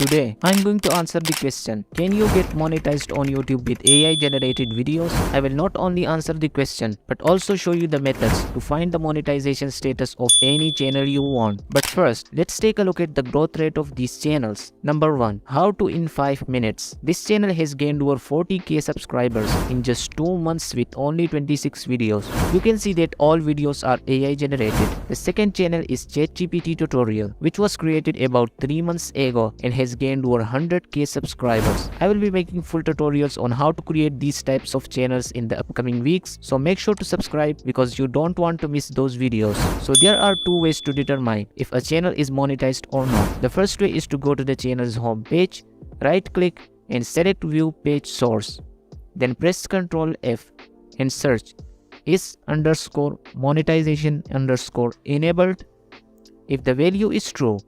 Today, I'm going to answer the question, can you get monetized on YouTube with AI generated videos? I will not only answer the question, but also show you the methods to find the monetization status of any channel you want. But first, let's take a look at the growth rate of these channels. Number 1. How to in 5 minutes. This channel has gained over 40k subscribers in just 2 months with only 26 videos. You can see that all videos are AI generated. The second channel is ChatGPT tutorial, which was created about 3 months ago and has gained over 100k subscribers. I will be making full tutorials on how to create these types of channels in the upcoming weeks, so make sure to subscribe because you don't want to miss those videos. So there are two ways to determine if a channel is monetized or not. The first way is to go to the channel's home page, right click and select view page source. Then press Ctrl F and search is underscore monetization underscore enabled. If the value is true,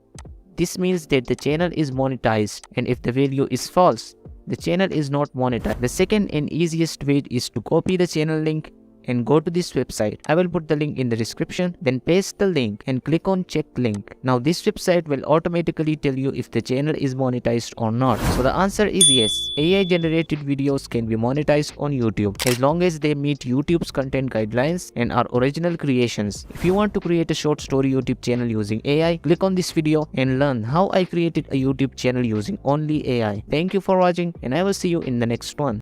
this means that the channel is monetized, and if the value is false, the channel is not monetized. The second and easiest way is to copy the channel link and go to this website. I will put the link in the description, then paste the link and click on check link. Now this website will automatically tell you if the channel is monetized or not. So the answer is yes. AI generated videos can be monetized on YouTube as long as they meet YouTube's content guidelines and are original creations. If you want to create a short story YouTube channel using AI, click on this video and learn how I created a YouTube channel using only AI. Thank you for watching and I will see you in the next one.